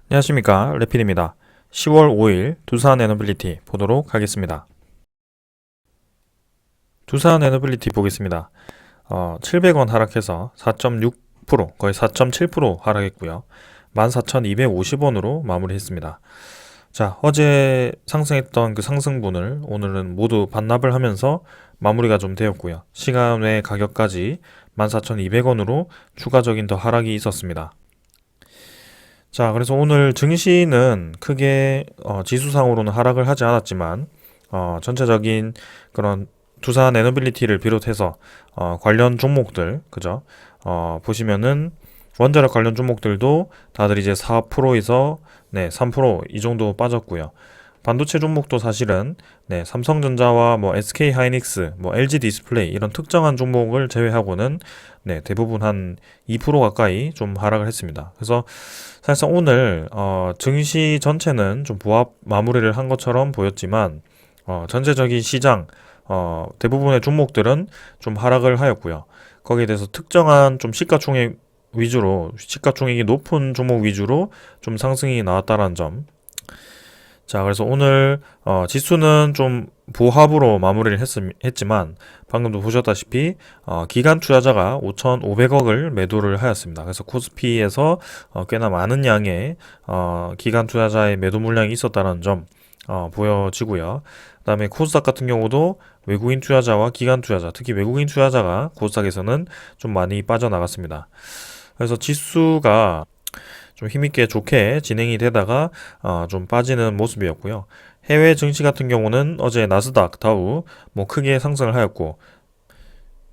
안녕하십니까, 레필입니다. 10월 5일 두산 에너빌리티 보도록 하겠습니다. 두산 에너빌리티 보겠습니다. 700원 하락해서 4.6%, 거의 4.7% 하락했고요. 14,250원으로 마무리했습니다. 자, 어제 상승했던 그 상승분을 오늘은 모두 반납을 하면서 마무리가 좀 되었고요. 시간 외 가격까지 14,200원으로 추가적인 더 하락이 있었습니다. 자, 그래서 오늘 증시는 크게 지수상으로는 하락을 하지 않았지만 전체적인 그런 두산 에너빌리티를 비롯해서 관련 종목들, 그죠? 보시면은 원자력 관련 종목들도 다들 이제 4%에서 3%이 정도 빠졌고요. 반도체 종목도 사실은 삼성전자와 뭐 SK 하이닉스, 뭐 LG 디스플레이 이런 특정한 종목을 제외하고는 대부분 한 2% 가까이 좀 하락을 했습니다. 그래서 사실상 오늘 증시 전체는 좀 부합 마무리를 한 것처럼 보였지만 전체적인 시장 대부분의 종목들은 좀 하락을 하였고요. 거기에 대해서 특정한 좀 시가총액이 높은 종목 위주로 좀 상승이 나왔다는 점. 자, 그래서 오늘 지수는 좀 보합으로 마무리를 했지만 방금도 보셨다시피 기관 투자자가 5,500억을 매도를 하였습니다. 그래서 코스피에서 꽤나 많은 양의 기관 투자자의 매도 물량이 있었다는 점 보여지고요. 그다음에 코스닥 같은 경우도 외국인 투자자와 기관 투자자, 특히 외국인 투자자가 코스닥에서는 좀 많이 빠져나갔습니다. 그래서 지수가 좀 힘있게 좋게 진행이 되다가 좀 빠지는 모습이었고요. 해외 증시 같은 경우는 어제 나스닥, 다우 뭐 크게 상승을 하였고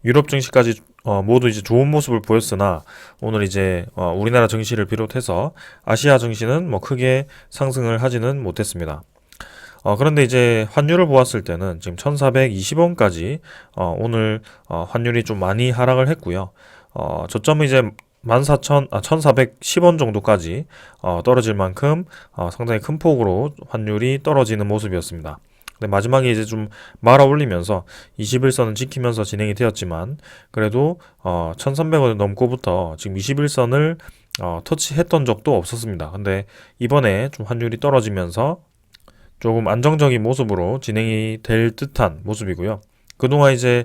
유럽 증시까지 모두 이제 좋은 모습을 보였으나 오늘 이제 우리나라 증시를 비롯해서 아시아 증시는 뭐 크게 상승을 하지는 못했습니다. 그런데 이제 환율을 보았을 때는 지금 1420원까지 오늘 환율이 좀 많이 하락을 했고요. 저점은 이제 1410원 정도까지 떨어질 만큼 상당히 큰 폭으로 환율이 떨어지는 모습이었습니다. 근데 마지막에 이제 좀 말아 올리면서 21선은 지키면서 진행이 되었지만 그래도 1300원을 넘고부터 지금 21선을 터치했던 적도 없었습니다. 근데 이번에 좀 환율이 떨어지면서 조금 안정적인 모습으로 진행이 될 듯한 모습이고요. 그동안 이제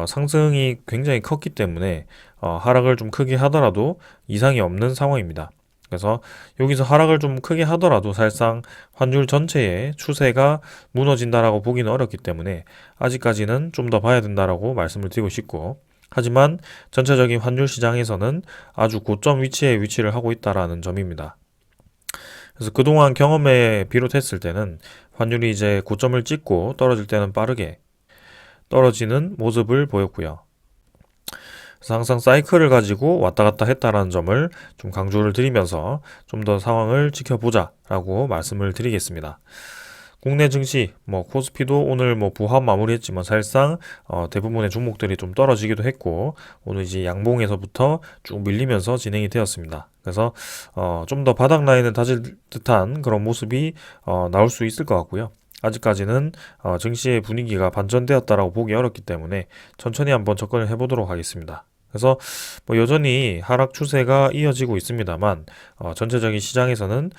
상승이 굉장히 컸기 때문에 하락을 좀 크게 하더라도 이상이 없는 상황입니다. 그래서 여기서 하락을 좀 크게 하더라도 사실상 환율 전체의 추세가 무너진다라고 보기는 어렵기 때문에 아직까지는 좀 더 봐야 된다라고 말씀을 드리고 싶고, 하지만 전체적인 환율 시장에서는 아주 고점 위치에 위치를 하고 있다라는 점입니다. 그래서 그동안 경험에 비롯했을 때는 환율이 이제 고점을 찍고 떨어질 때는 빠르게 떨어지는 모습을 보였고요. 그래서 항상 사이클을 가지고 왔다 갔다 했다라는 점을 좀 강조를 드리면서 좀 더 상황을 지켜보자라고 말씀을 드리겠습니다. 국내 증시, 뭐 코스피도 오늘 뭐 부합 마무리했지만 사실상 대부분의 종목들이 좀 떨어지기도 했고 오늘 이제 양봉에서부터 쭉 밀리면서 진행이 되었습니다. 그래서 좀 더 바닥 라인을 다질 듯한 그런 모습이 나올 수 있을 것 같고요. 아직까지는 증시의 분위기가 반전되었다라고 보기 어렵기 때문에 천천히 한번 접근을 해보도록 하겠습니다. 그래서 뭐 여전히 하락 추세가 이어지고 있습니다만 전체적인 시장에서는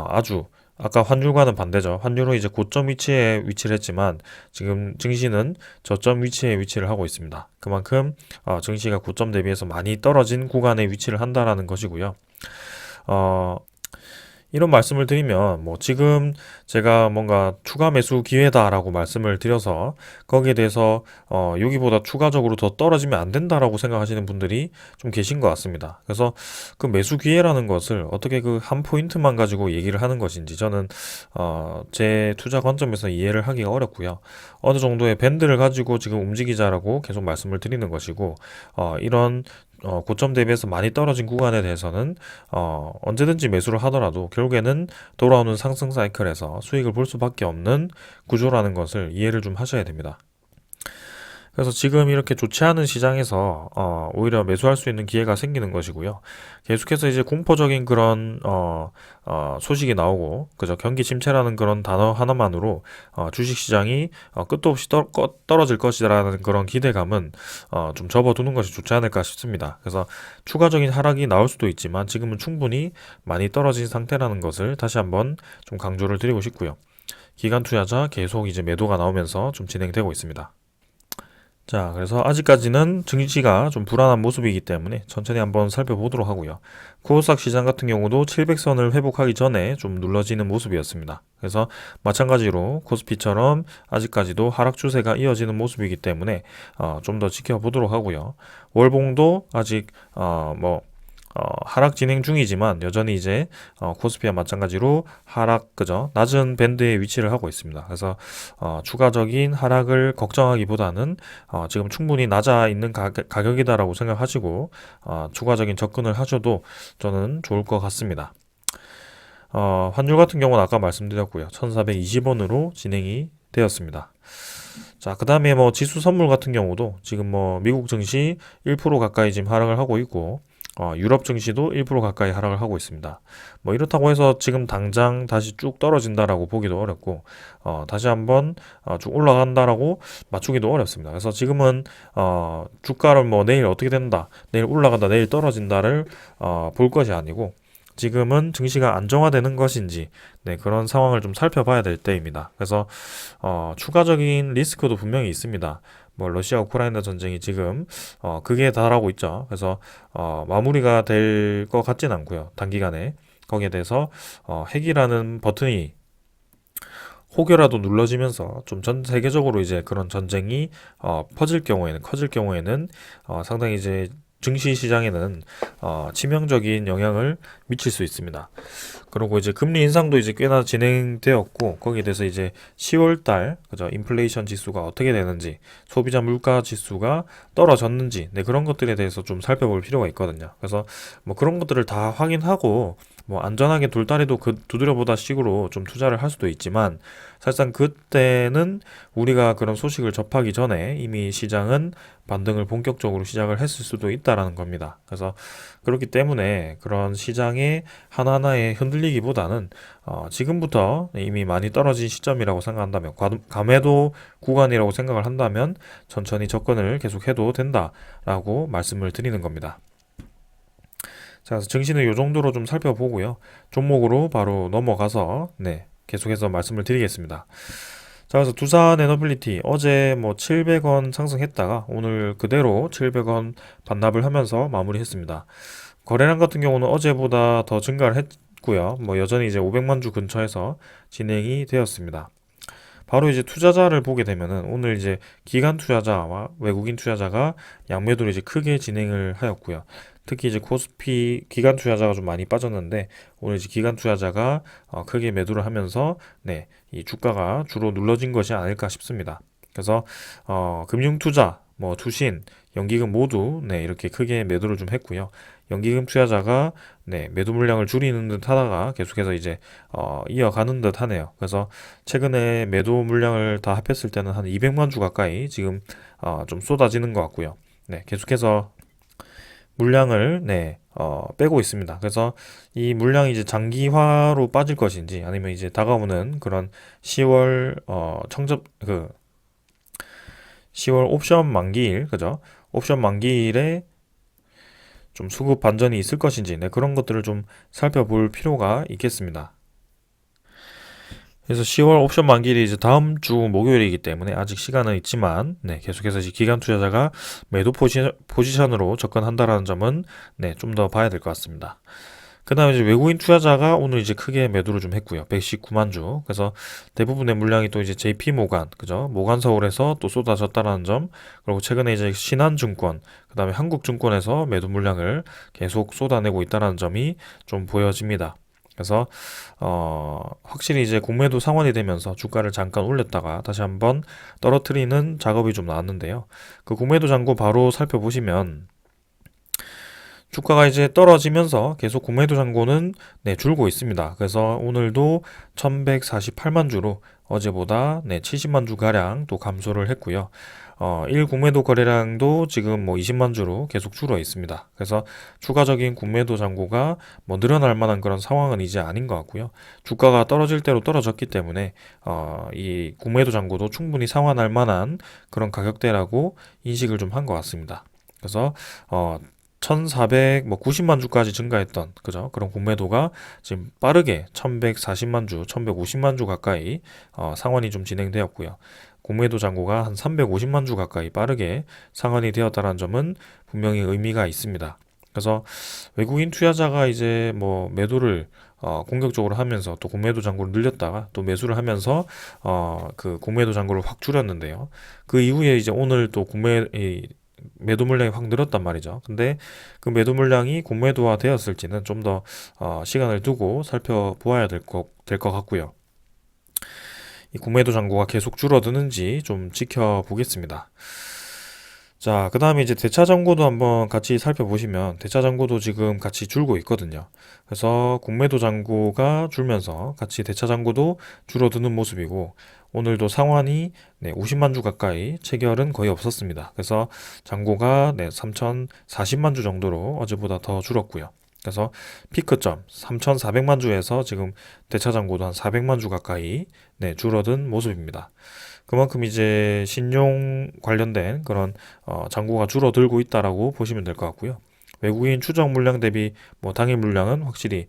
아주 아까 환율과는 반대죠. 환율은 이제 고점 위치에 위치를 했지만 지금 증시는 저점 위치에 위치를 하고 있습니다. 그만큼 증시가 고점 대비해서 많이 떨어진 구간에 위치를 한다라는 것이고요. 어, 이런 말씀을 드리면 뭐 지금 제가 뭔가 추가 매수 기회다라고 말씀을 드려서 거기에 대해서 여기보다 추가적으로 더 떨어지면 안 된다라고 생각하시는 분들이 좀 계신 것 같습니다. 그래서 그 매수 기회라는 것을 어떻게 그 한 포인트만 가지고 얘기를 하는 것인지 저는 제 투자 관점에서 이해를 하기가 어렵고요. 어느 정도의 밴드를 가지고 지금 움직이자라고 계속 말씀을 드리는 것이고 이런 고점 대비해서 많이 떨어진 구간에 대해서는 언제든지 매수를 하더라도 결국에는 돌아오는 상승 사이클에서 수익을 볼 수밖에 없는 구조라는 것을 이해를 좀 하셔야 됩니다. 그래서 지금 이렇게 좋지 않은 시장에서 오히려 매수할 수 있는 기회가 생기는 것이고요. 계속해서 이제 공포적인 그런 소식이 나오고 그저 경기 침체라는 그런 단어 하나만으로 주식 시장이 끝도 없이 떨어질 것이라는 그런 기대감은 좀 접어두는 것이 좋지 않을까 싶습니다. 그래서 추가적인 하락이 나올 수도 있지만 지금은 충분히 많이 떨어진 상태라는 것을 다시 한번 좀 강조를 드리고 싶고요. 기관 투자자 계속 이제 매도가 나오면서 좀 진행되고 있습니다. 자, 그래서 아직까지는 증시가 좀 불안한 모습이기 때문에 천천히 한번 살펴보도록 하고요. 코스닥 시장 같은 경우도 700선을 회복하기 전에 좀 눌러지는 모습이었습니다. 그래서 마찬가지로 코스피처럼 아직까지도 하락 추세가 이어지는 모습이기 때문에 좀 더 지켜보도록 하고요. 월봉도 아직 하락 진행 중이지만 여전히 이제 코스피와 마찬가지로 하락 그죠 낮은 밴드에 위치를 하고 있습니다. 그래서 추가적인 하락을 걱정하기보다는 지금 충분히 낮아 있는 가격이다라고 생각하시고 추가적인 접근을 하셔도 저는 좋을 것 같습니다. 환율 같은 경우는 아까 말씀드렸고요. 1420원으로 진행이 되었습니다. 자, 그 다음에 뭐 지수 선물 같은 경우도 지금 뭐 미국 증시 1% 가까이 지금 하락을 하고 있고 유럽 증시도 1% 가까이 하락을 하고 있습니다. 뭐 이렇다고 해서 지금 당장 다시 쭉 떨어진다라고 보기도 어렵고, 다시 한번 쭉 올라간다라고 맞추기도 어렵습니다. 그래서 지금은 주가를 뭐 내일 어떻게 된다, 내일 올라간다, 내일 떨어진다를 볼 것이 아니고, 지금은 증시가 안정화되는 것인지 네, 그런 상황을 좀 살펴봐야 될 때입니다. 그래서 추가적인 리스크도 분명히 있습니다. 뭐 러시아 우크라이나 전쟁이 지금 극에 달하고 있죠. 그래서 마무리가 될 것 같진 않고요. 단기간에 거기에 대해서 핵이라는 버튼이 혹여라도 눌러지면서 좀 전 세계적으로 이제 그런 전쟁이 커질 경우에는 상당히 이제 증시 시장에는 치명적인 영향을 미칠 수 있습니다. 그리고 이제 금리 인상도 이제 꽤나 진행되었고 거기에 대해서 이제 10월 달 그죠 인플레이션 지수가 어떻게 되는지 소비자 물가 지수가 떨어졌는지 네 그런 것들에 대해서 좀 살펴볼 필요가 있거든요. 그래서 뭐 그런 것들을 다 확인하고 뭐 안전하게 돌다리도 두드려보다 식으로 좀 투자를 할 수도 있지만 사실상 그때는 우리가 그런 소식을 접하기 전에 이미 시장은 반등을 본격적으로 시작을 했을 수도 있다라는 겁니다. 그래서 그렇기 때문에 그런 시장의 하나하나에 흔들리기보다는 지금부터 이미 많이 떨어진 시점이라고 생각한다면 감매도 구간이라고 생각을 한다면 천천히 접근을 계속해도 된다라고 말씀을 드리는 겁니다. 자, 그래서 증시는 이 정도로 좀 살펴보고요. 종목으로 바로 넘어가서 네, 계속해서 말씀을 드리겠습니다. 자, 그래서 두산 에너빌리티 어제 뭐 700원 상승했다가 오늘 그대로 700원 반납을 하면서 마무리했습니다. 거래량 같은 경우는 어제보다 더 증가를 했고요. 뭐 여전히 이제 500만 주 근처에서 진행이 되었습니다. 바로 이제 투자자를 보게 되면은 오늘 이제 기관 투자자와 외국인 투자자가 양매도를 이제 크게 진행을 하였고요. 특히 이제 코스피 기관 투자자가 좀 많이 빠졌는데 오늘 이제 기관 투자자가 크게 매도를 하면서 네, 이 주가가 주로 눌러진 것이 아닐까 싶습니다. 그래서 금융 투자, 뭐 투신, 연기금 모두 네, 이렇게 크게 매도를 좀 했고요. 연기금 투자자가 네, 매도 물량을 줄이는 듯 하다가 계속해서 이제 이어가는 듯 하네요. 그래서 최근에 매도 물량을 다 합했을 때는 한 200만 주 가까이 지금 좀 쏟아지는 것 같고요. 네, 계속해서 물량을 네, 빼고 있습니다. 그래서 이 물량이 이제 장기화로 빠질 것인지 아니면 이제 다가오는 그런 10월 10월 옵션 만기일 그죠? 옵션 만기일에 좀 수급 반전이 있을 것인지 네, 그런 것들을 좀 살펴볼 필요가 있겠습니다. 그래서 10월 옵션 만기일이 이제 다음 주 목요일이기 때문에 아직 시간은 있지만 네, 계속해서 이제 기관 투자자가 매도 포지션으로 접근한다라는 점은 네, 좀 더 봐야 될 것 같습니다. 그 다음에 이제 외국인 투자자가 오늘 이제 크게 매도를 좀 했고요. 119만 주. 그래서 대부분의 물량이 또 이제 JP 모간, 그죠? 모간 서울에서 또 쏟아졌다라는 점. 그리고 최근에 이제 신한증권, 그 다음에 한국증권에서 매도 물량을 계속 쏟아내고 있다는 점이 좀 보여집니다. 그래서 확실히 이제 공매도 상환이 되면서 주가를 잠깐 올렸다가 다시 한번 떨어뜨리는 작업이 좀 나왔는데요. 그 공매도 잔고 바로 살펴보시면 주가가 이제 떨어지면서 계속 공매도 잔고는 줄고 있습니다. 그래서 오늘도 1148만 주로 어제보다 70만 주 가량 또 감소를 했고요. 일 공매도 거래량도 지금 뭐 20만 주로 계속 줄어 있습니다. 그래서 추가적인 공매도 잔고가 뭐 늘어날 만한 그런 상황은 이제 아닌 것 같고요. 주가가 떨어질 대로 떨어졌기 때문에 이 공매도 잔고도 충분히 상환할 만한 그런 가격대라고 인식을 좀 한 것 같습니다. 그래서 1490만 주까지 증가했던 그죠? 그런 공매도가 지금 빠르게 1140만 주, 1150만 주 가까이 상환이 좀 진행되었고요. 공매도 잔고가 한 350만 주 가까이 빠르게 상환이 되었다는 점은 분명히 의미가 있습니다. 그래서 외국인 투자자가 이제 뭐 매도를 공격적으로 하면서 또 공매도 잔고를 늘렸다가 또 매수를 하면서 그 공매도 잔고를 확 줄였는데요. 그 이후에 이제 오늘 또 매도 물량이 확 늘었단 말이죠. 근데 그 매도 물량이 공매도화 되었을지는 좀 더 시간을 두고 살펴보아야 될 것 같고요. 이 공매도 잔고가 계속 줄어드는지 좀 지켜보겠습니다. 자, 그 다음에 이제 대차 잔고도 한번 같이 살펴보시면 대차 잔고도 지금 같이 줄고 있거든요. 그래서 공매도 잔고가 줄면서 같이 대차 잔고도 줄어드는 모습이고 오늘도 상환이 50만 주 가까이 체결은 거의 없었습니다. 그래서 잔고가 3,040만 주 정도로 어제보다 더 줄었고요. 그래서 피크점 3,400만 주에서 지금 대차 잔고도 한 400만 주 가까이 줄어든 모습입니다. 그만큼 이제 신용 관련된 그런 잔고가 줄어들고 있다라고 보시면 될 것 같고요. 외국인 추정 물량 대비 뭐 당일 물량은 확실히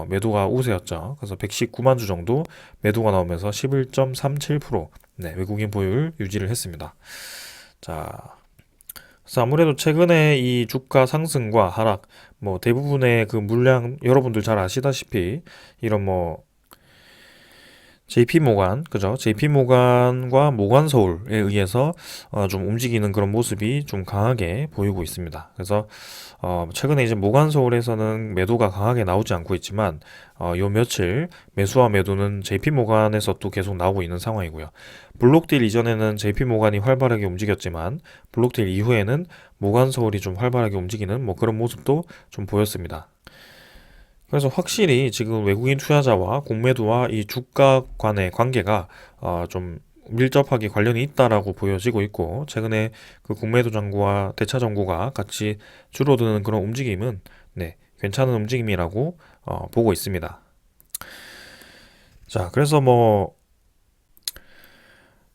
매도가 우세였죠. 그래서 119만 주 정도 매도가 나오면서 11.37% 외국인 보유를 유지를 했습니다. 자, 그래서 아무래도 최근에 이 주가 상승과 하락, 뭐 대부분의 그 물량 여러분들 잘 아시다시피 이런 뭐 JP 모간, 그죠? JP 모간과 모간 서울에 의해서 좀 움직이는 그런 모습이 좀 강하게 보이고 있습니다. 그래서 최근에 이제 모간 서울에서는 매도가 강하게 나오지 않고 있지만 요 며칠 매수와 매도는 JP 모간에서 또 계속 나오고 있는 상황이고요. 블록딜 이전에는 JP 모간이 활발하게 움직였지만 블록딜 이후에는 모간 서울이 좀 활발하게 움직이는 뭐 그런 모습도 좀 보였습니다. 그래서 확실히 지금 외국인 투자자와 공매도와 이 주가 간의 관계가 좀 밀접하게 관련이 있다라고 보여지고 있고 최근에 그 공매도 잔고와 대차 잔고가 같이 줄어드는 그런 움직임은 괜찮은 움직임이라고 보고 있습니다. 자, 그래서 뭐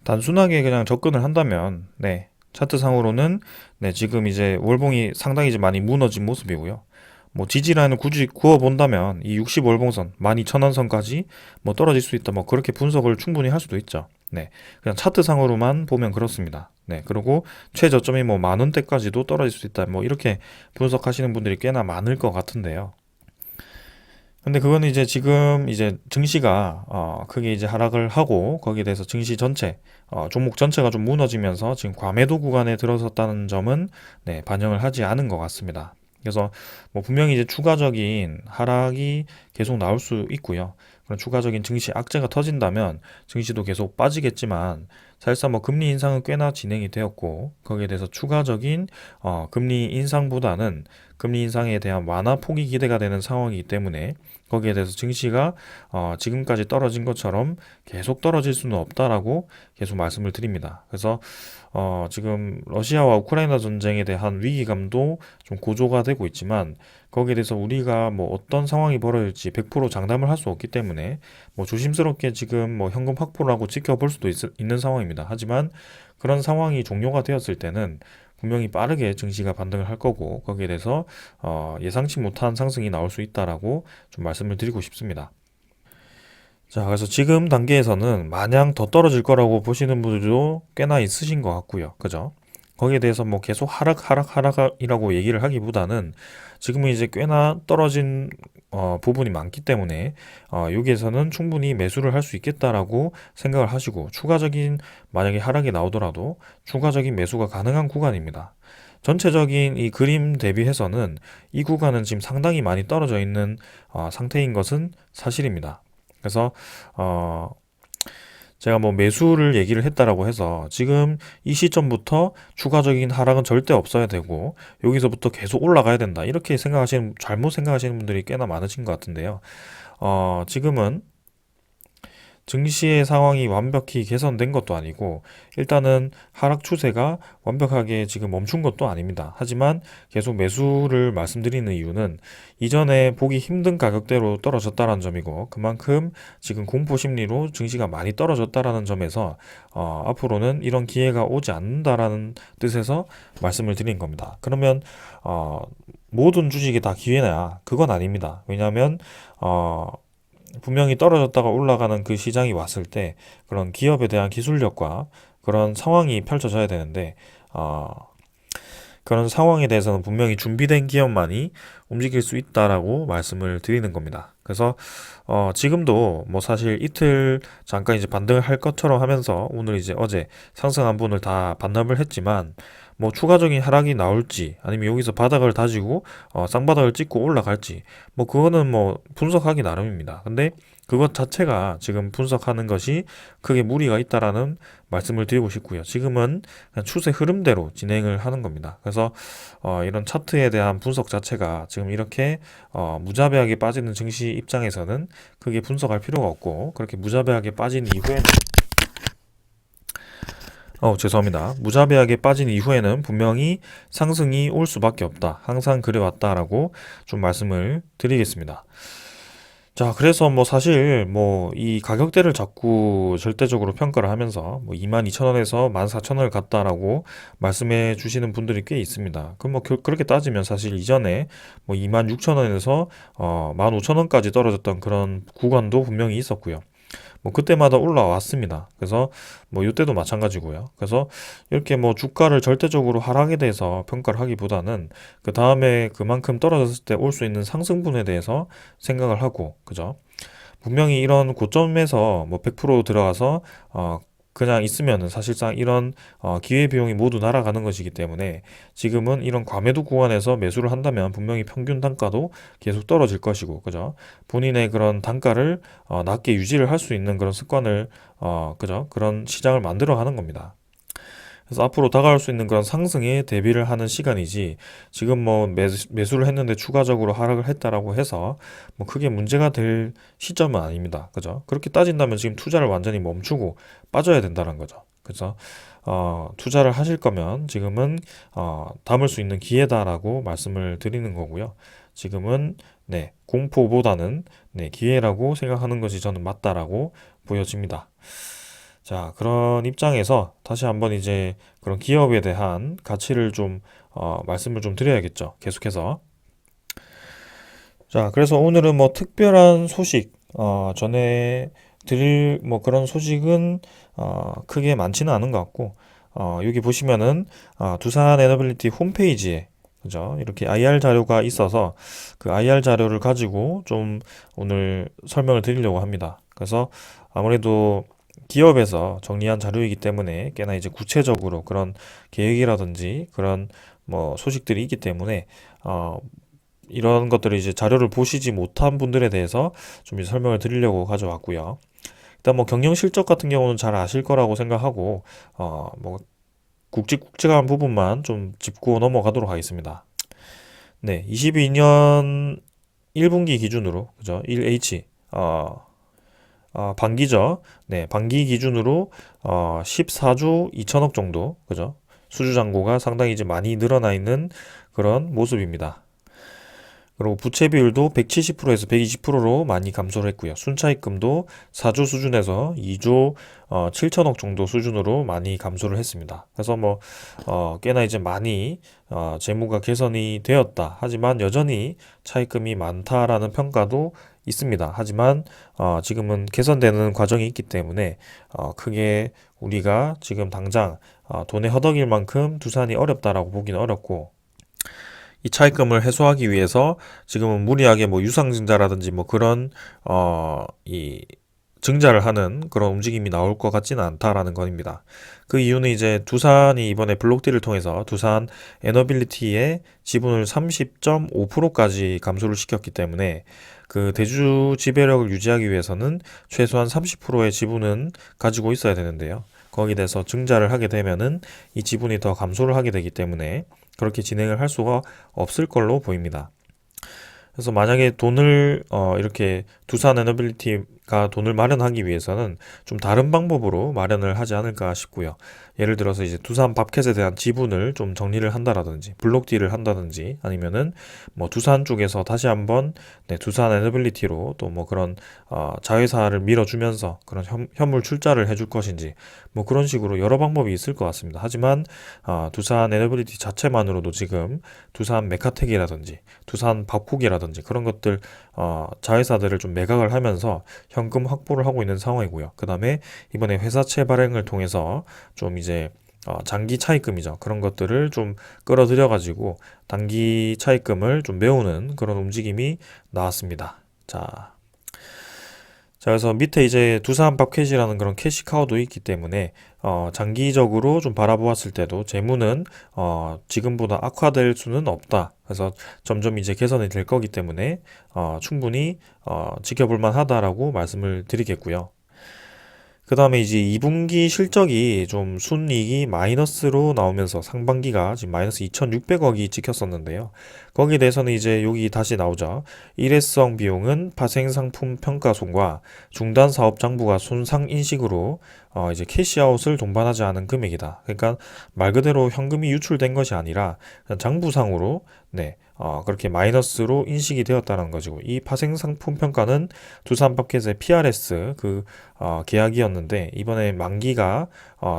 단순하게 그냥 접근을 한다면 차트상으로는 지금 이제 월봉이 상당히 이제 많이 무너진 모습이고요. 뭐 지지라인을 굳이 그어본다면 이 60월봉선 12,000원선까지 뭐 떨어질 수 있다 뭐 그렇게 분석을 충분히 할 수도 있죠. 그냥 차트상으로만 보면 그렇습니다. 그리고 최저점이 뭐 10,000원대까지도 떨어질 수 있다 뭐 이렇게 분석하시는 분들이 꽤나 많을 것 같은데요. 근데 그거는 이제 지금 이제 증시가 크게 이제 하락을 하고 거기에 대해서 증시 전체 종목 전체가 좀 무너지면서 지금 과매도 구간에 들어섰다는 점은 반영을 하지 않은 것 같습니다. 그래서 뭐 분명히 이제 추가적인 하락이 계속 나올 수 있고요. 그런 추가적인 증시 악재가 터진다면 증시도 계속 빠지겠지만 사실상 뭐 금리 인상은 꽤나 진행이 되었고 거기에 대해서 추가적인 금리 인상보다는 금리 인상에 대한 완화 폭이 기대가 되는 상황이기 때문에 거기에 대해서 증시가 지금까지 떨어진 것처럼 계속 떨어질 수는 없다라고 계속 말씀을 드립니다. 그래서 지금 러시아와 우크라이나 전쟁에 대한 위기감도 좀 고조가 되고 있지만 거기에 대해서 우리가 뭐 어떤 상황이 벌어질지 100% 장담을 할 수 없기 때문에 뭐 조심스럽게 지금 뭐 현금 확보를 하고 지켜볼 수도 있는 상황입니다. 하지만 그런 상황이 종료가 되었을 때는 분명히 빠르게 증시가 반등을 할 거고 거기에 대해서 예상치 못한 상승이 나올 수 있다라고 좀 말씀을 드리고 싶습니다. 자, 그래서 지금 단계에서는 마냥 더 떨어질 거라고 보시는 분들도 꽤나 있으신 것 같고요. 그죠? 거기에 대해서 뭐 계속 하락이라고 얘기를 하기보다는 지금은 이제 꽤나 떨어진 부분이 많기 때문에 여기에서는 충분히 매수를 할 수 있겠다라고 생각을 하시고 추가적인 만약에 하락이 나오더라도 추가적인 매수가 가능한 구간입니다. 전체적인 이 그림 대비해서는 이 구간은 지금 상당히 많이 떨어져 있는 상태인 것은 사실입니다. 그래서 제가 뭐 매수를 얘기를 했다라고 해서 지금 이 시점부터 추가적인 하락은 절대 없어야 되고 여기서부터 계속 올라가야 된다. 이렇게 잘못 생각하시는 분들이 꽤나 많으신 것 같은데요. 지금은 증시의 상황이 완벽히 개선된 것도 아니고 일단은 하락 추세가 완벽하게 지금 멈춘 것도 아닙니다. 하지만 계속 매수를 말씀드리는 이유는 이전에 보기 힘든 가격대로 떨어졌다는 점이고 그만큼 지금 공포 심리로 증시가 많이 떨어졌다라는 점에서 앞으로는 이런 기회가 오지 않는다라는 뜻에서 말씀을 드린 겁니다. 그러면 모든 주식이 다 기회냐? 그건 아닙니다. 왜냐하면 분명히 떨어졌다가 올라가는 그 시장이 왔을 때 그런 기업에 대한 기술력과 그런 상황이 펼쳐져야 되는데 그런 상황에 대해서는 분명히 준비된 기업만이 움직일 수 있다라고 말씀을 드리는 겁니다. 그래서 지금도 뭐 사실 이틀 잠깐 이제 반등을 할 것처럼 하면서 오늘 이제 어제 상승한 분을 다 반납을 했지만 뭐 추가적인 하락이 나올지 아니면 여기서 바닥을 다지고 쌍바닥을 찍고 올라갈지 뭐 그거는 뭐 분석하기 나름입니다. 근데 그것 자체가 지금 분석하는 것이 크게 무리가 있다라는 말씀을 드리고 싶고요. 지금은 그냥 추세 흐름대로 진행을 하는 겁니다. 그래서 이런 차트에 대한 분석 자체가 지금 이렇게 무자비하게 빠지는 증시 입장에서는 크게 분석할 필요가 없고 그렇게 무자비하게 빠진 이후에는 죄송합니다. 무자비하게 빠진 이후에는 분명히 상승이 올 수밖에 없다. 항상 그래왔다라고 좀 말씀을 드리겠습니다. 자, 그래서 뭐 사실 뭐 이 가격대를 자꾸 절대적으로 평가를 하면서 뭐 22,000원에서 14,000원을 갔다라고 말씀해 주시는 분들이 꽤 있습니다. 그럼 뭐 그렇게 따지면 사실 이전에 뭐 26,000원에서 15,000원까지 떨어졌던 그런 구간도 분명히 있었고요. 뭐 그때마다 올라왔습니다. 그래서 뭐 이때도 마찬가지고요. 그래서 이렇게 뭐 주가를 절대적으로 하락에 대해서 평가를 하기보다는 그 다음에 그만큼 떨어졌을 때 올 수 있는 상승분에 대해서 생각을 하고 그죠? 분명히 이런 고점에서 뭐 100% 들어가서 그냥 있으면은 사실상 이런 기회비용이 모두 날아가는 것이기 때문에 지금은 이런 과매도 구간에서 매수를 한다면 분명히 평균 단가도 계속 떨어질 것이고 그죠? 본인의 그런 단가를 낮게 유지를 할 수 있는 그런 습관을 그죠? 그런 시장을 만들어 가는 겁니다. 그래서 앞으로 다가올 수 있는 그런 상승에 대비를 하는 시간이지 지금 뭐 매수를 했는데 추가적으로 하락을 했다라고 해서 뭐 크게 문제가 될 시점은 아닙니다. 그죠? 그렇게 따진다면 지금 투자를 완전히 멈추고 빠져야 된다는 거죠. 그래서 투자를 하실 거면 지금은 담을 수 있는 기회다라고 말씀을 드리는 거고요. 지금은 네, 공포보다는 네, 기회라고 생각하는 것이 저는 맞다라고 보여집니다. 자, 그런 입장에서 다시 한번 이제 그런 기업에 대한 가치를 좀 말씀을 좀 드려야겠죠. 계속해서. 자, 그래서 오늘은 뭐 특별한 소식 전에 드릴 뭐 그런 소식은 크게 많지는 않은 것 같고 여기 보시면은 두산 에너빌리티 홈페이지에 그죠? 이렇게 IR 자료가 있어서 그 IR 자료를 가지고 좀 오늘 설명을 드리려고 합니다. 그래서 아무래도 기업에서 정리한 자료이기 때문에 꽤나 이제 구체적으로 그런 계획이라든지 그런 뭐 소식들이 있기 때문에 이런 것들을 이제 자료를 보시지 못한 분들에 대해서 좀 이제 설명을 드리려고 가져왔고요. 일단 뭐 경영 실적 같은 경우는 잘 아실 거라고 생각하고 뭐 굵직굵직한 부분만 좀 짚고 넘어가도록 하겠습니다. 네, 22년 1분기 기준으로 그죠? 1H 반기죠. 네, 반기 기준으로 14조 2천억 정도, 그죠? 수주 잔고가 상당히 이제 많이 늘어나 있는 그런 모습입니다. 그리고 부채 비율도 170%에서 120%로 많이 감소를 했고요. 순차입금도 4조 수준에서 2조 7천억 정도 수준으로 많이 감소를 했습니다. 그래서 뭐 꽤나 이제 많이 재무가 개선이 되었다. 하지만 여전히 차입금이 많다라는 평가도 있습니다. 하지만 지금은 개선되는 과정이 있기 때문에 크게 우리가 지금 당장 돈에 허덕일 만큼 두산이 어렵다라고 보기는 어렵고 이 차입금을 해소하기 위해서 지금은 무리하게 뭐 유상증자라든지 뭐 그런 이 증자를 하는 그런 움직임이 나올 것 같지는 않다라는 겁니다. 그 이유는 이제 두산이 이번에 블록딜을 통해서 두산 에너빌리티의 지분을 30.5%까지 감소를 시켰기 때문에 그 대주 지배력을 유지하기 위해서는 최소한 30%의 지분은 가지고 있어야 되는데요. 거기에 대해서 증자를 하게 되면은 이 지분이 더 감소를 하게 되기 때문에 그렇게 진행을 할 수가 없을 걸로 보입니다. 그래서 만약에 돈을 이렇게 두산 에너빌리티가 돈을 마련하기 위해서는 좀 다른 방법으로 마련을 하지 않을까 싶고요. 예를 들어서 이제 두산 밥켓에 대한 지분을 좀 정리를 한다라든지 블록딜을 한다든지 아니면은 뭐 두산 쪽에서 다시 한번 네, 두산 에너빌리티로 또 뭐 그런 자회사를 밀어주면서 그런 현물 출자를 해줄 것인지 뭐 그런 식으로 여러 방법이 있을 것 같습니다. 하지만 두산 에너빌리티 자체만으로도 지금 두산 메카텍이라든지 두산 밥콕이라든지 그런 것들 자회사들을 좀 매각을 하면서 현금 확보를 하고 있는 상황이고요. 그 다음에 이번에 회사채 발행을 통해서 좀 이제 장기 차입금이죠. 그런 것들을 좀 끌어들여 가지고 단기 차입금을 좀 메우는 그런 움직임이 나왔습니다. 자, 그래서 밑에 이제 두산 밥캣이라는 그런 캐시카우도 있기 때문에 장기적으로 좀 바라보았을 때도 재무는 지금보다 악화될 수는 없다. 그래서 점점 이제 개선이 될 거기 때문에 충분히 지켜볼 만하다라고 말씀을 드리겠고요. 그 다음에 이제 2분기 실적이 좀 순이익이 마이너스로 나오면서 상반기가 지금 마이너스 2,600억이 찍혔었는데요. 거기에 대해서는 이제 여기 다시 나오죠. 일회성 비용은 파생상품 평가손과 중단 사업 장부가 손상 인식으로 이제 캐시아웃을 동반하지 않은 금액이다. 그러니까 말 그대로 현금이 유출된 것이 아니라 그냥 장부상으로 네, 그렇게 마이너스로 인식이 되었다는 거죠. 이 파생상품 평가는 두산밥켓의 PRS 계약이었는데 이번에 만기가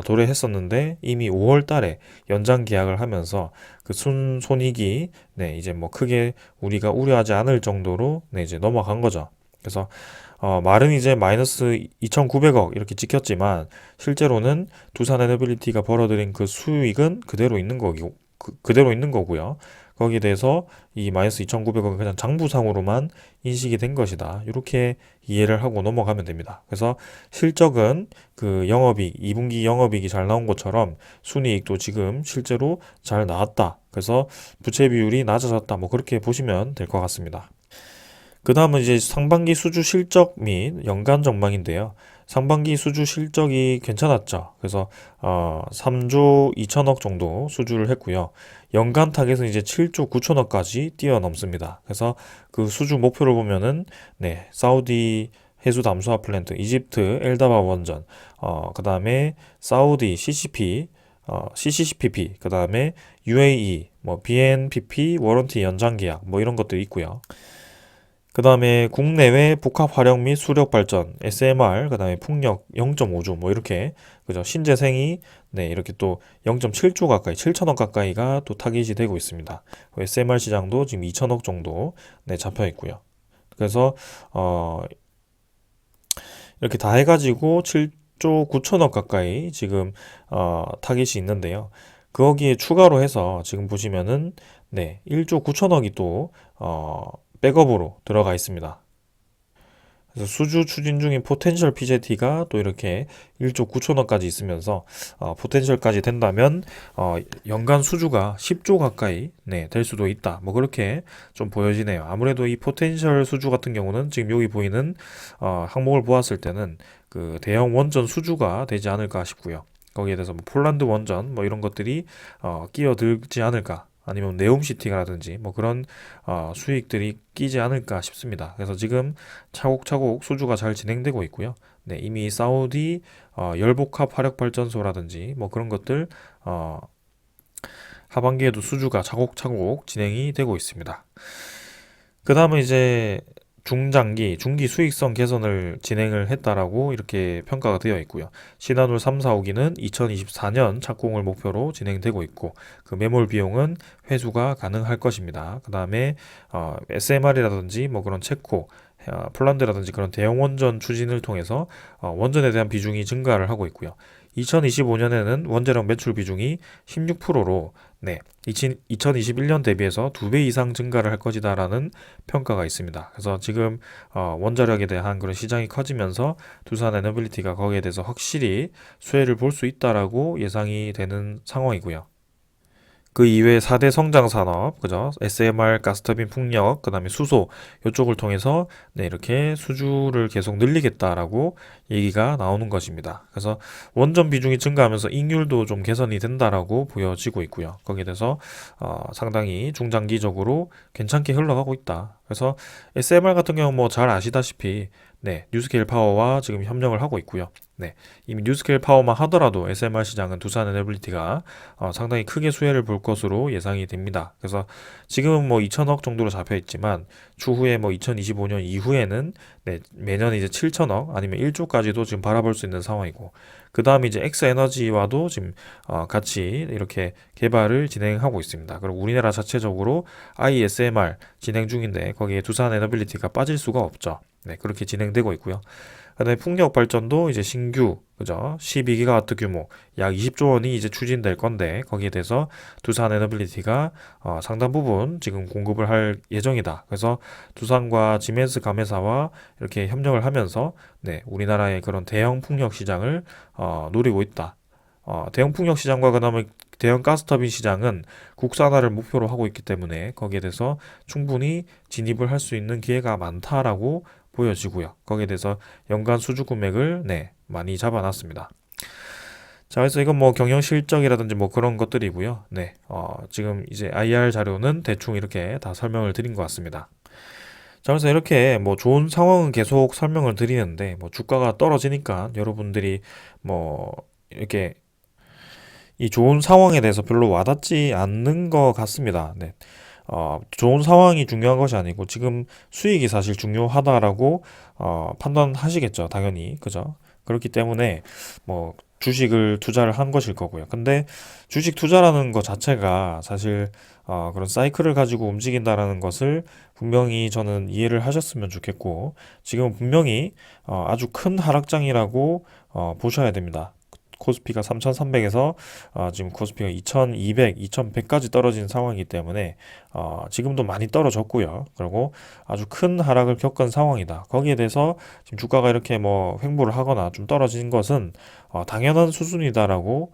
도래했었는데 이미 5월 달에 연장 계약을 하면서 그 손익이 네, 이제 뭐 크게 우리가 우려하지 않을 정도로 네, 이제 넘어간 거죠. 그래서 말은 이제 마이너스 2,900억 이렇게 찍혔지만 실제로는 두산 에너빌리티가 벌어들인 그 수익은 그대로 있는 거고요. 거기에 대해서 이 마이너스 2,900억은 그냥 장부상으로만 인식이 된 것이다. 이렇게 이해를 하고 넘어가면 됩니다. 그래서 실적은 그 2분기 영업이익이 잘 나온 것처럼 순이익도 지금 실제로 잘 나왔다. 그래서 부채 비율이 낮아졌다. 뭐 그렇게 보시면 될 것 같습니다. 그 다음은 이제 상반기 수주 실적 및 연간 전망인데요. 상반기 수주 실적이 괜찮았죠. 그래서 3조 2천억 정도 수주를 했고요. 연간 타겟은 이제 7조 9천억까지 뛰어넘습니다. 그래서 그 수주 목표를 보면은 네, 사우디 해수 담수화 플랜트, 이집트 엘다바 원전, 그 다음에 사우디 CCPP, 그 다음에 UAE, 뭐 BNPP 워런티 연장 계약, 뭐 이런 것들이 있고요. 그 다음에 국내외 복합 화력 및 수력 발전, SMR, 그 다음에 풍력 0.5조, 뭐 이렇게, 그죠. 신재생이, 네, 이렇게 또 0.7조 가까이, 7천억 가까이가 또 타깃이 되고 있습니다. SMR 시장도 지금 2천억 정도, 네, 잡혀 있고요. 그래서, 이렇게 다 해가지고 7조 9천억 가까이 지금, 타깃이 있는데요. 거기에 추가로 해서 지금 보시면은, 네, 1조 9천억이 또, 백업으로 들어가 있습니다. 그래서 수주 추진 중인 포텐셜 PJT가 또 이렇게 1조 9천억까지 있으면서 포텐셜까지 된다면 연간 수주가 10조 가까이 네, 될 수도 있다. 뭐 그렇게 좀 보여지네요. 아무래도 이 포텐셜 수주 같은 경우는 지금 여기 보이는 항목을 보았을 때는 그 대형 원전 수주가 되지 않을까 싶고요. 거기에 대해서 뭐 폴란드 원전 뭐 이런 것들이 끼어들지 않을까. 아니면 네옴시티라든지 뭐 그런 수익들이 끼지 않을까 싶습니다. 그래서 지금 차곡차곡 수주가 잘 진행되고 있고요. 네, 이미 사우디 열복합 화력발전소라든지 뭐 그런 것들 하반기에도 수주가 차곡차곡 진행이 되고 있습니다. 그 다음은 이제 중기 수익성 개선을 진행을 했다라고 이렇게 평가가 되어 있고요. 신한울 3, 4호기는 2024년 착공을 목표로 진행되고 있고 그 매몰 비용은 회수가 가능할 것입니다. 그 다음에 SMR이라든지 뭐 그런 체코, 폴란드라든지 그런 대형 원전 추진을 통해서 원전에 대한 비중이 증가를 하고 있고요. 2025년에는 원자력 매출 비중이 16%로 네, 2021년 대비해서 2배 이상 증가를 할 것이다라는 평가가 있습니다. 그래서 지금 원자력에 대한 그런 시장이 커지면서 두산 에너빌리티가 거기에 대해서 확실히 수혜를 볼 수 있다라고 예상이 되는 상황이고요. 그 이외에 4대 성장 산업, 그죠? SMR, 가스터빈 풍력, 그다음에 수소 이쪽을 통해서 네, 이렇게 수주를 계속 늘리겠다라고 얘기가 나오는 것입니다. 그래서 원전 비중이 증가하면서 이익률도 좀 개선이 된다라고 보여지고 있고요. 거기에 대해서 상당히 중장기적으로 괜찮게 흘러가고 있다. 그래서 SMR 같은 경우 뭐 잘 아시다시피 네, 뉴스케일 파워와 지금 협력을 하고 있고요. 네, 이미 뉴스케일 파워만 하더라도 SMR 시장은 두산 에너빌리티가 상당히 크게 수혜를 볼 것으로 예상이 됩니다. 그래서 지금은 뭐 2천억 정도로 잡혀 있지만 추후에 뭐 2025년 이후에는 네, 매년 이제 7천억 아니면 1조까지도 지금 바라볼 수 있는 상황이고 그 다음에 이제 엑스에너지와도 지금 같이 이렇게 개발을 진행하고 있습니다. 그리고 우리나라 자체적으로 ISMR 진행 중인데 거기에 두산 에너빌리티가 빠질 수가 없죠. 네, 그렇게 진행되고 있고요. 그다음에 풍력 발전도 이제 신규 그죠? 12기가와트 규모 약 20조 원이 이제 추진될 건데 거기에 대해서 두산 에너빌리티가 상당 부분 지금 공급을 할 예정이다. 그래서 두산과 지멘스 감회사와 이렇게 협력을 하면서 네, 우리나라의 그런 대형 풍력 시장을 노리고 있다. 대형 풍력 시장과 그다음에 대형 가스터빈 시장은 국산화를 목표로 하고 있기 때문에 거기에 대해서 충분히 진입을 할 수 있는 기회가 많다라고 보여지고요. 거기에 대해서 연간 수주 금액을 네, 많이 잡아놨습니다. 자, 그래서 이건 뭐 경영 실적이라든지 뭐 그런 것들이고요. 네, 지금 이제 IR 자료는 대충 이렇게 다 설명을 드린 것 같습니다. 자, 그래서 이렇게 뭐 좋은 상황은 계속 설명을 드리는데 뭐 주가가 떨어지니까 여러분들이 뭐 이렇게 이 좋은 상황에 대해서 별로 와닿지 않는 것 같습니다. 네. 좋은 상황이 중요한 것이 아니고 지금 수익이 사실 중요하다라고 판단하시겠죠. 당연히. 그죠? 그렇기 때문에 뭐 주식을 투자를 한 것일 거고요. 근데 주식 투자라는 것 자체가 사실 그런 사이클을 가지고 움직인다라는 것을 분명히 저는 이해를 하셨으면 좋겠고 지금은 분명히 아주 큰 하락장이라고 보셔야 됩니다. 코스피가 3,300에서 지금 코스피가 2,200, 2,100까지 떨어진 상황이기 때문에 지금도 많이 떨어졌고요. 그리고 아주 큰 하락을 겪은 상황이다. 거기에 대해서 지금 주가가 이렇게 뭐 횡보를 하거나 좀 떨어진 것은 당연한 수준이다라고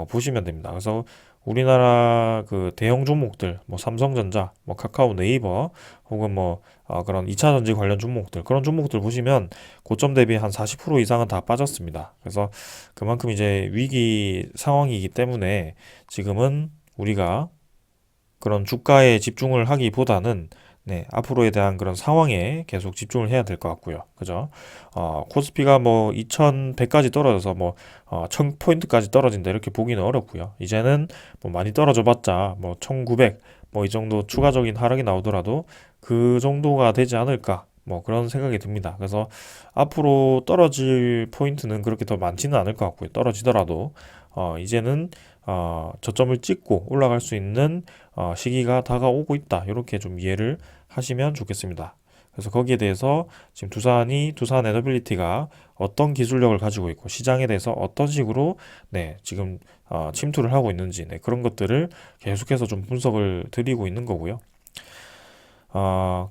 보시면 됩니다. 그래서 우리나라 그 대형 종목들, 뭐 삼성전자, 뭐 카카오, 네이버, 혹은 뭐 그런 2차 전지 관련 종목들, 그런 종목들 보시면 고점 대비 한 40% 이상은 다 빠졌습니다. 그래서 그만큼 이제 위기 상황이기 때문에 지금은 우리가 그런 주가에 집중을 하기보다는 네, 앞으로에 대한 그런 상황에 계속 집중을 해야 될 것 같고요. 그죠? 코스피가 뭐 2100까지 떨어져서 뭐 1000포인트까지 떨어진다 이렇게 보기는 어렵고요. 이제는 뭐 많이 떨어져 봤자 뭐 1900, 뭐 이 정도 추가적인 하락이 나오더라도 그 정도가 되지 않을까 뭐 그런 생각이 듭니다. 그래서 앞으로 떨어질 포인트는 그렇게 더 많지는 않을 것 같고요. 떨어지더라도 이제는 저점을 찍고 올라갈 수 있는 시기가 다가오고 있다. 이렇게 좀 이해를 하시면 좋겠습니다. 그래서 거기에 대해서 지금 두산 에너빌리티가 어떤 기술력을 가지고 있고 시장에 대해서 어떤 식으로 네, 지금 침투를 하고 있는지 네, 그런 것들을 계속해서 좀 분석을 드리고 있는 거고요.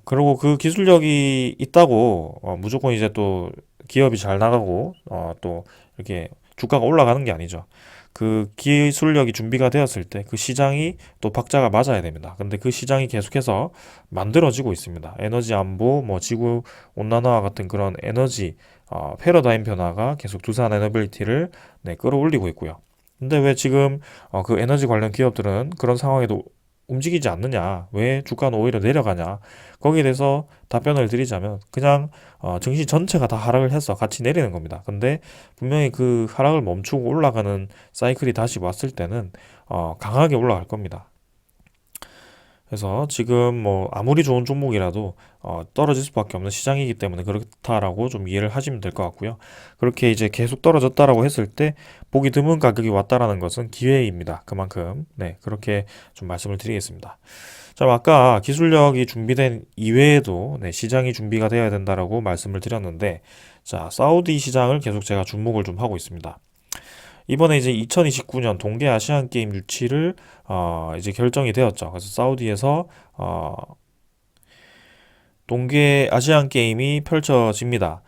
그리고 그 기술력이 있다고 무조건 이제 또 기업이 잘 나가고 또 이렇게 주가가 올라가는 게 아니죠. 그 기술력이 준비가 되었을 때 그 시장이 또 박자가 맞아야 됩니다. 근데 그 시장이 계속해서 만들어지고 있습니다. 에너지 안보, 뭐 지구 온난화 같은 그런 에너지 패러다임 변화가 계속 두산 에너빌리티를 네, 끌어올리고 있고요. 근데 왜 지금 그 에너지 관련 기업들은 그런 상황에도 움직이지 않느냐? 왜 주가는 오히려 내려가냐? 거기에 대해서 답변을 드리자면 그냥 증시 전체가 다 하락을 해서 같이 내리는 겁니다. 근데 분명히 그 하락을 멈추고 올라가는 사이클이 다시 왔을 때는 강하게 올라갈 겁니다. 그래서 지금 뭐 아무리 좋은 종목이라도 떨어질 수밖에 없는 시장이기 때문에 그렇다라고 좀 이해를 하시면 될 것 같고요. 그렇게 이제 계속 떨어졌다라고 했을 때 보기 드문 가격이 왔다라는 것은 기회입니다. 그만큼 네 그렇게 좀 말씀을 드리겠습니다. 자, 아까 기술력이 준비된 이외에도 네, 시장이 준비가 되어야 된다라고 말씀을 드렸는데 자 사우디 시장을 계속 제가 주목을 좀 하고 있습니다. 이번에 이제 2029년 동계 아시안 게임 유치를 이제 결정이 되었죠. 그래서 사우디에서 동계 아시안 게임이 펼쳐집니다.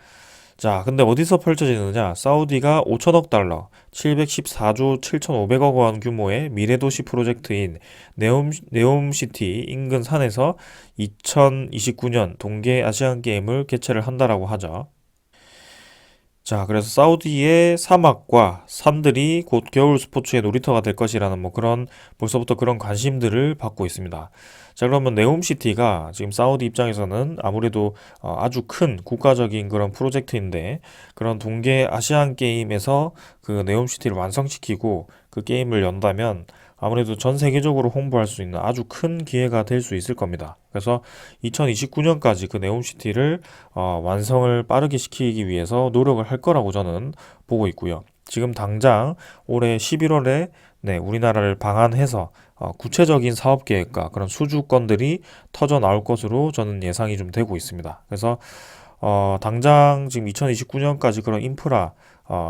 자, 근데 어디서 펼쳐지느냐? 사우디가 5천억 달러, 714조 7,500억 원 규모의 미래도시 프로젝트인 네옴시티 인근 산에서 2029년 동계 아시안 게임을 개최를 한다라고 하죠. 자, 그래서 사우디의 사막과 산들이 곧 겨울 스포츠의 놀이터가 될 것이라는 뭐 그런 벌써부터 그런 관심들을 받고 있습니다. 자, 그러면 네옴시티가 지금 사우디 입장에서는 아무래도 아주 큰 국가적인 그런 프로젝트인데 그런 동계 아시안 게임에서 그 네옴시티를 완성시키고 그 게임을 연다면 아무래도 전 세계적으로 홍보할 수 있는 아주 큰 기회가 될 수 있을 겁니다. 그래서 2029년까지 그 네옴시티를 완성을 빠르게 시키기 위해서 노력을 할 거라고 저는 보고 있고요. 지금 당장 올해 11월에 네, 우리나라를 방한해서 구체적인 사업 계획과 그런 수주권들이 터져 나올 것으로 저는 예상이 좀 되고 있습니다. 그래서 당장 지금 2029년까지 그런 인프라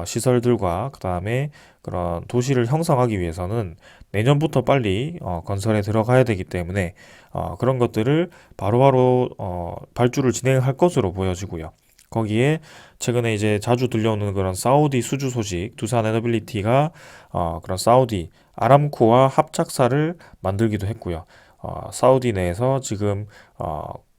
시설들과 그 다음에 그런 도시를 형성하기 위해서는 내년부터 빨리 건설에 들어가야 되기 때문에 그런 것들을 바로바로 발주를 진행할 것으로 보여지고요. 거기에 최근에 이제 자주 들려오는 그런 사우디 수주 소식, 두산 에너빌리티가 그런 사우디 아람코와 합작사를 만들기도 했고요. 사우디 내에서 지금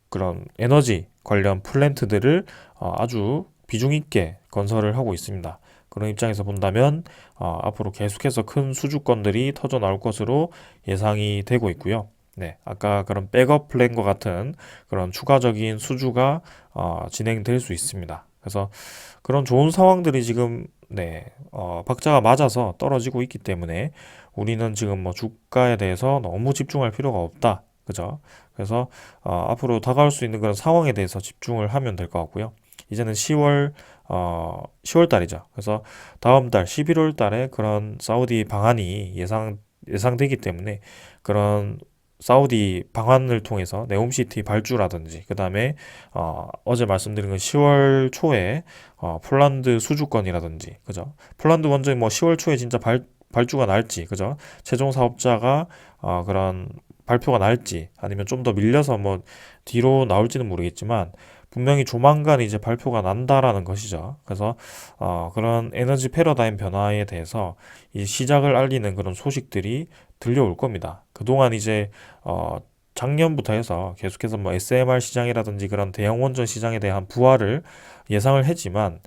그런 에너지 관련 플랜트들을 아주 비중 있게 건설을 하고 있습니다. 그런 입장에서 본다면 앞으로 계속해서 큰 수주권들이 터져 나올 것으로 예상이 되고 있고요. 네, 아까 그런 백업 플랜과 같은 그런 추가적인 수주가 진행될 수 있습니다. 그래서 그런 좋은 상황들이 지금 네, 박자가 맞아서 떨어지고 있기 때문에 우리는 지금 뭐 주가에 대해서 너무 집중할 필요가 없다. 그죠? 그래서 앞으로 다가올 수 있는 그런 상황에 대해서 집중을 하면 될 것 같고요. 이제는 10월 달이죠. 그래서 다음 달 11월 달에 그런 사우디 방한이 예상되기 때문에 그런 사우디 방한을 통해서 네옴시티 발주라든지 그다음에 어제 말씀드린 건 10월 초에 폴란드 수주권이라든지 그죠? 폴란드 원전이 뭐 10월 초에 진짜 발주가 날지 그죠? 최종 사업자가 그런 발표가 날지 아니면 좀 더 밀려서 뭐 뒤로 나올지는 모르겠지만 분명히 조만간 이제 발표가 난다라는 것이죠. 그래서 그런 에너지 패러다임 변화에 대해서 이 시작을 알리는 그런 소식들이 들려올 겁니다. 그동안 이제 작년부터 해서 계속해서 뭐 SMR 시장이라든지 그런 대형 원전 시장에 대한 부활을 예상을 했지만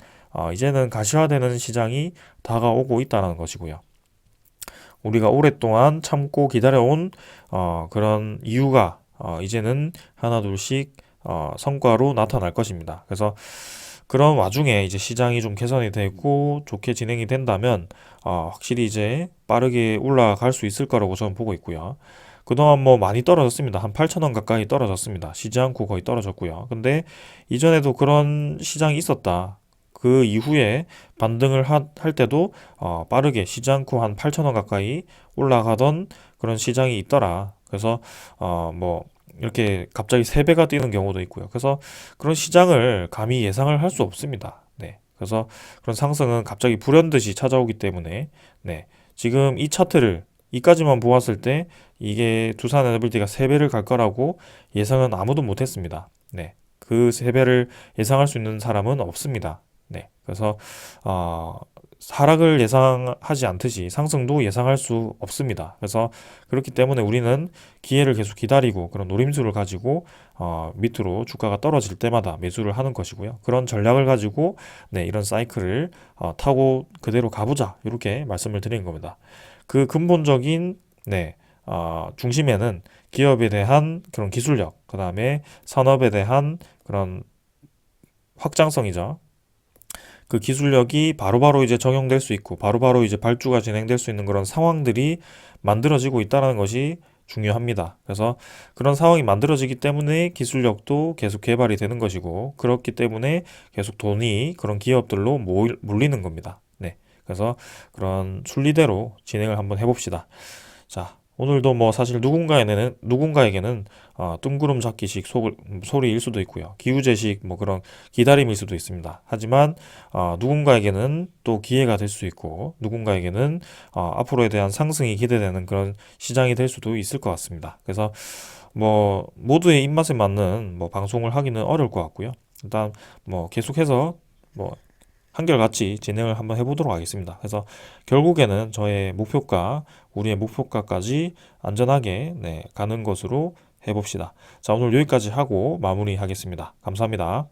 이제는 가시화되는 시장이 다가오고 있다는 것이고요. 우리가 오랫동안 참고 기다려온 그런 이유가 이제는 하나둘씩 성과로 나타날 것입니다. 그래서 그런 와중에 이제 시장이 좀 개선이 되고 좋게 진행이 된다면 확실히 이제 빠르게 올라갈 수 있을 거라고 저는 보고 있고요. 그동안 뭐 많이 떨어졌습니다. 한 8천 원 가까이 떨어졌습니다. 쉬지 않고 거의 떨어졌고요. 근데 이전에도 그런 시장이 있었다. 그 이후에 반등을 할 때도 빠르게 쉬지 않고 한 8천 원 가까이 올라가던 그런 시장이 있더라. 그래서 뭐 이렇게 갑자기 세배가 뛰는 경우도 있고요. 그래서 그런 시장을 감히 예상을 할 수 없습니다. 네. 그래서 그런 상승은 갑자기 불현듯이 찾아오기 때문에 네. 지금 이 차트를 이까지만 보았을 때 이게 두산 에너빌티가 세배를갈 거라고 예상은 아무도 못했습니다. 네. 그 세배를 예상할 수 있는 사람은 없습니다. 네. 그래서 하락을 예상하지 않듯이 상승도 예상할 수 없습니다. 그래서 그렇기 때문에 우리는 기회를 계속 기다리고 그런 노림수를 가지고 밑으로 주가가 떨어질 때마다 매수를 하는 것이고요. 그런 전략을 가지고 네, 이런 사이클을 타고 그대로 가보자 이렇게 말씀을 드리는 겁니다. 그 근본적인 네, 중심에는 기업에 대한 그런 기술력, 그 다음에 산업에 대한 그런 확장성이죠. 그 기술력이 바로바로 이제 적용될 수 있고 바로바로 이제 발주가 진행될 수 있는 그런 상황들이 만들어지고 있다는 것이 중요합니다. 그래서 그런 상황이 만들어지기 때문에 기술력도 계속 개발이 되는 것이고 그렇기 때문에 계속 돈이 그런 기업들로 몰리는 겁니다. 네. 그래서 그런 순리대로 진행을 한번 해봅시다. 자, 오늘도 뭐 사실 누군가에게는 뜬구름 잡기식 소리일 수도 있고요. 기우제식 뭐 그런 기다림일 수도 있습니다. 하지만 누군가에게는 또 기회가 될 수 있고 누군가에게는 앞으로에 대한 상승이 기대되는 그런 시장이 될 수도 있을 것 같습니다. 그래서 뭐 모두의 입맛에 맞는 뭐 방송을 하기는 어려울 것 같고요. 일단 뭐 계속해서 뭐 한결같이 진행을 한번 해보도록 하겠습니다. 그래서 결국에는 저의 목표가 우리의 목표가까지 안전하게 가는 것으로 해봅시다. 자, 오늘 여기까지 하고 마무리하겠습니다. 감사합니다.